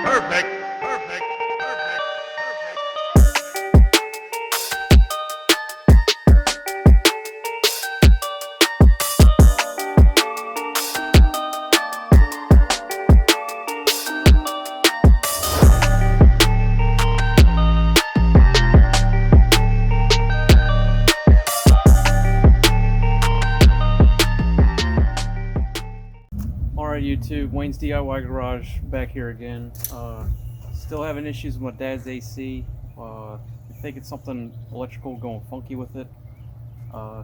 Perfect, perfect, perfect, perfect. Alright YouTube, Wayne's DIY Garage back here again. Still having issues with my dad's AC. I think it's something electrical going funky with it.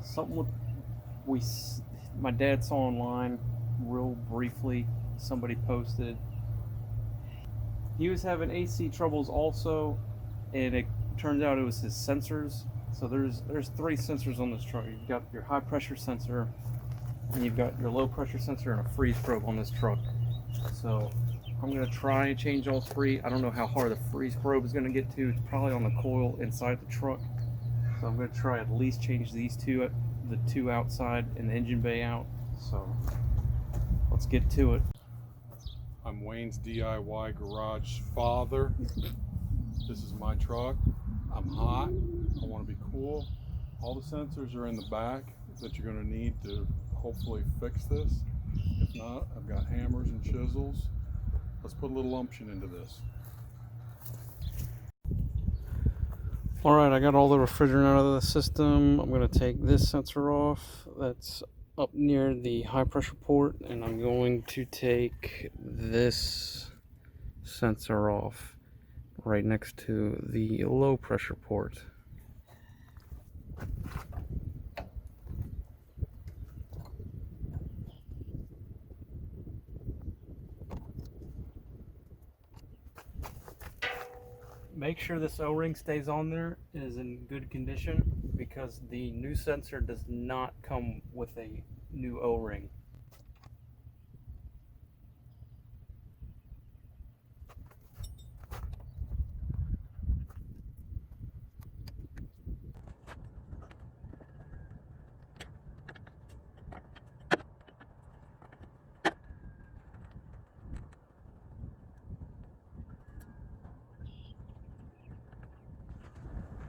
Something my dad saw online real briefly. Somebody posted. He was having AC troubles also, and it turns out it was his sensors. So there's 3 sensors on this truck. You've got your high pressure sensor, and you've got your low pressure sensor and a freeze probe on this truck. So I'm going to try and change all 3. I don't know how hard the freeze probe is going to get to. It's probably on the coil inside the truck. So I'm going to try at least change these 2, the 2 outside and the engine bay out. So let's get to it. I'm Wayne's DIY Garage father. This is my truck. I'm hot. I want to be cool. All the sensors are in the back that you're going to need to hopefully fix this. If not, I've got hammers and chisels. Let's put a little umption into this. Alright, I got all the refrigerant out of the system. I'm going to take this sensor off. That's up near the high pressure port, and I'm going to take this sensor off right next to the low pressure port. Make sure this O-ring stays on there, is in good condition, because the new sensor does not come with a new O-ring.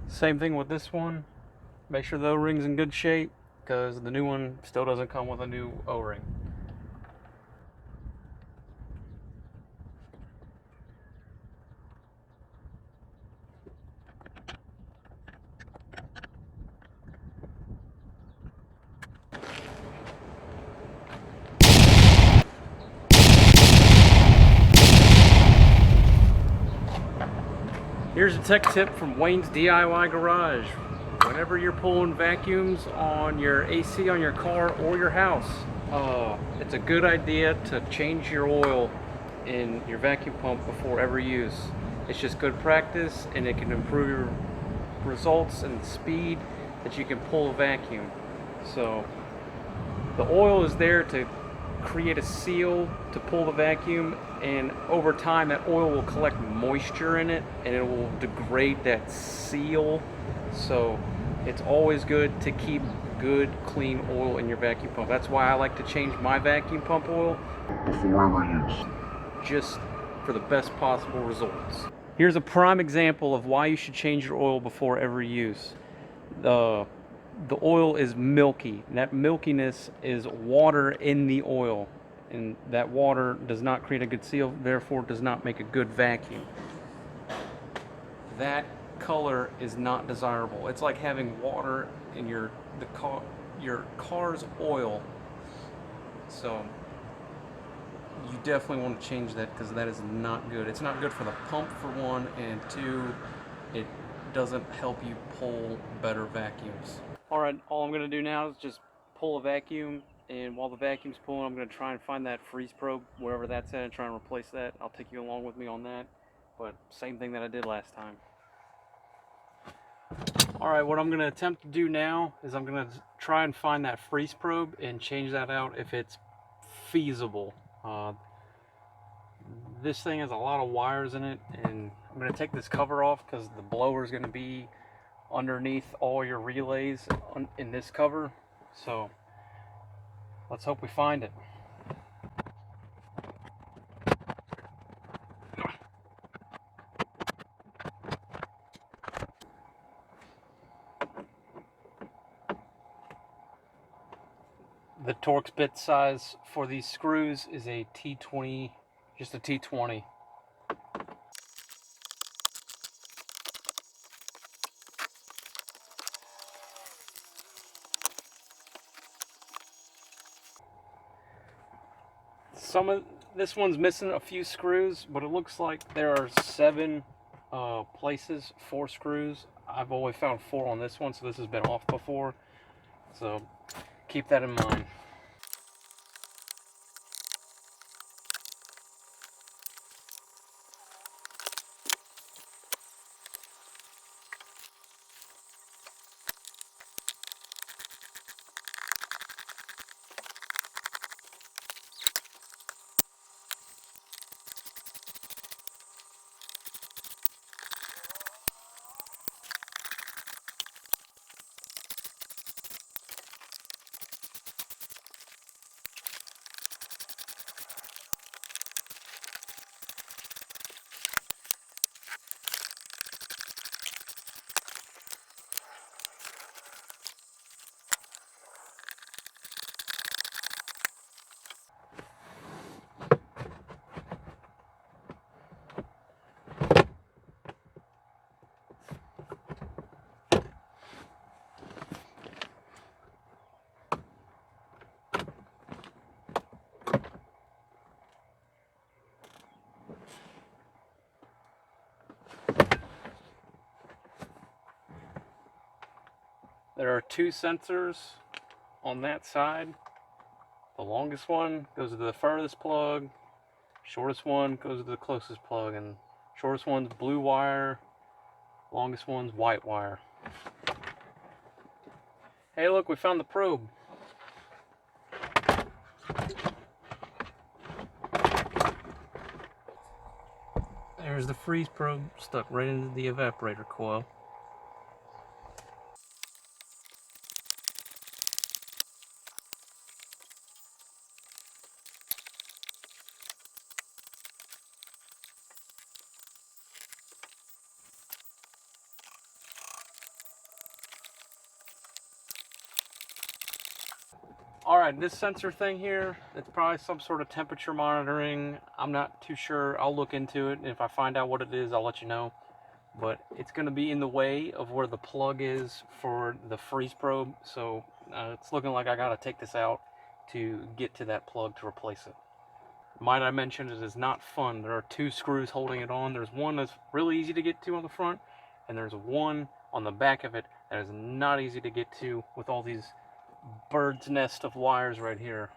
Same thing with this one. Make sure the O-ring's in good shape, because the new one still doesn't come with a new O-ring. Here's a tech tip from Wayne's DIY Garage. Whenever you're pulling vacuums on your AC on your car or your house, it's a good idea to change your oil in your vacuum pump before every use. It's just good practice, and it can improve your results and speed that you can pull a vacuum. So the oil is there to create a seal to pull the vacuum, and over time that oil will collect moisture in it and it will degrade that seal. So it's always good to keep good clean oil in your vacuum pump. That's why I like to change my vacuum pump oil before every use, just for the best possible results. Here's a prime example of why you should change your oil before every use. The oil is milky, and that milkiness is water in the oil, and that water does not create a good seal, therefore does not make a good vacuum. That color is not desirable. It's like having water in your car's oil. So you definitely want to change that, because that is not good. It's not good for the pump, for one, and 2, it doesn't help you pull better vacuums. Alright, all I'm going to do now is just pull a vacuum, and while the vacuum's pulling, I'm going to try and find that freeze probe, wherever that's at, and try and replace that. I'll take you along with me on that, but same thing that I did last time. Alright, what I'm going to attempt to do now is I'm going to try and find that freeze probe and change that out if it's feasible. This thing has a lot of wires in it, and I'm going to take this cover off because the blower is going to be underneath all your relays in this cover. So let's hope we find it. The Torx bit size for these screws is a T20, just a T20. This one's missing a few screws, but it looks like there are 7 places, 4 screws. I've only found 4 on this one, so this has been off before. So keep that in mind. There are 2 sensors on that side. The longest one goes to the furthest plug, shortest one goes to the closest plug, and shortest one's blue wire, longest one's white wire. Hey look, we found the probe. There's the freeze probe stuck right into the evaporator coil. Alright, this sensor thing here, it's probably some sort of temperature monitoring. I'm not too sure. I'll look into it, and if I find out what it is, I'll let you know. But it's going to be in the way of where the plug is for the freeze probe, so it's looking like I got to take this out to get to that plug to replace it. Might I mention, it is not fun. There are 2 screws holding it on. There's one that's really easy to get to on the front, and there's one on the back of it that is not easy to get to with all these bird's nest of wires right here.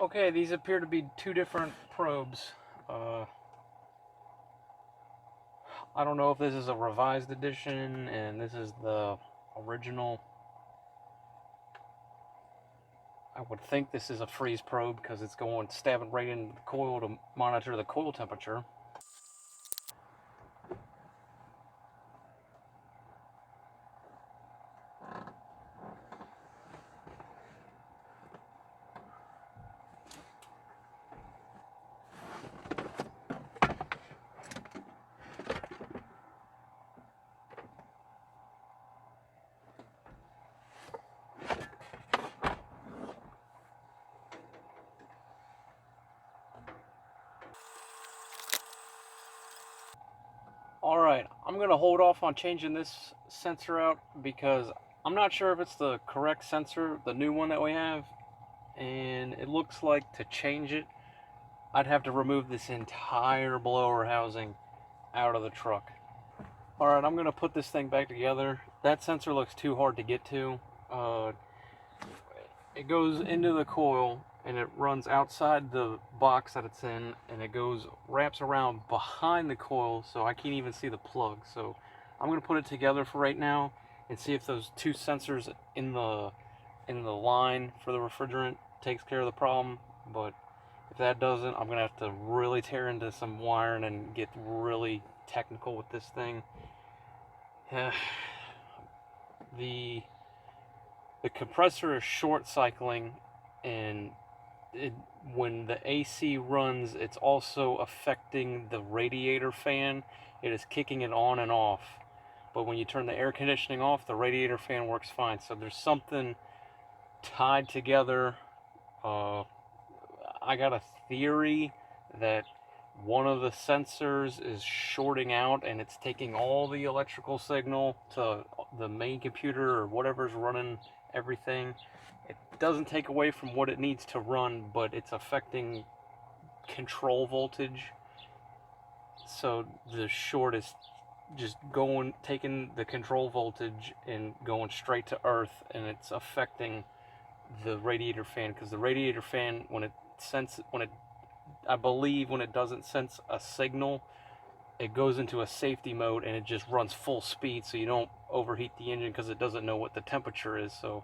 Okay, these appear to be 2 different probes. I don't know if this is a revised edition and this is the original. I would think this is a freeze probe because it's going stabbing right into the coil to monitor the coil temperature. Alright, I'm going to hold off on changing this sensor out because I'm not sure if it's the correct sensor, the new one that we have, and it looks like to change it, I'd have to remove this entire blower housing out of the truck. Alright, I'm going to put this thing back together. That sensor looks too hard to get to. It goes into the coil and it runs outside the box that it's in, and it wraps around behind the coil, so I can't even see the plug. So I'm going to put it together for right now and see if those two sensors in the line for the refrigerant takes care of the problem. But if that doesn't, I'm going to have to really tear into some wiring and get really technical with this thing. The compressor is short cycling, and when the AC runs, it's also affecting the radiator fan. It is kicking it on and off. But when you turn the air conditioning off, the radiator fan works fine. So there's something tied together. I got a theory that one of the sensors is shorting out and it's taking all the electrical signal to the main computer or whatever's running everything. It doesn't take away from what it needs to run, but it's affecting control voltage. So the short is just taking the control voltage and going straight to earth, and it's affecting the radiator fan, because the radiator fan, I believe when it doesn't sense a signal, it goes into a safety mode and it just runs full speed, so you don't overheat the engine because it doesn't know what the temperature is. So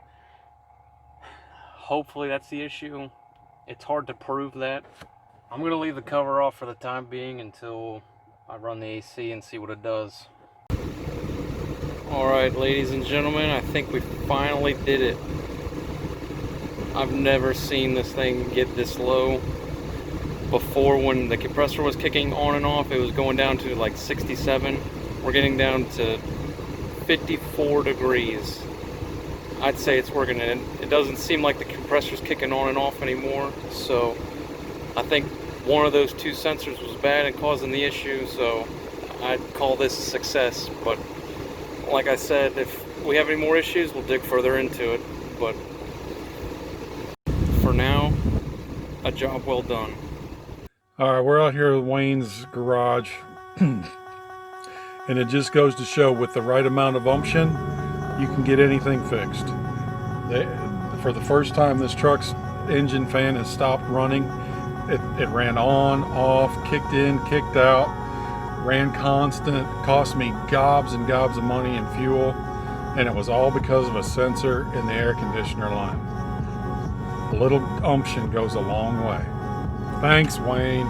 hopefully that's the issue. It's hard to prove that. I'm going to leave the cover off for the time being until I run the AC and see what it does. Alright, ladies and gentlemen, I think we finally did it. I've never seen this thing get this low. Before, when the compressor was kicking on and off, it was going down to like 67. We're getting down to 54 degrees. I'd say it's working, and it doesn't seem like the compressor's kicking on and off anymore. So I think one of those two sensors was bad and causing the issue, so I'd call this a success. But like I said, if we have any more issues, we'll dig further into it. But for now, a job well done. All right, we're out here at Wayne's garage, and it just goes to show, with the right amount of umption, you can get anything fixed. For the first time, this truck's engine fan has stopped running. It ran on, off, kicked in, kicked out, ran constant, cost me gobs and gobs of money and fuel, and it was all because of a sensor in the air conditioner line. A little umption goes a long way. Thanks, Wayne.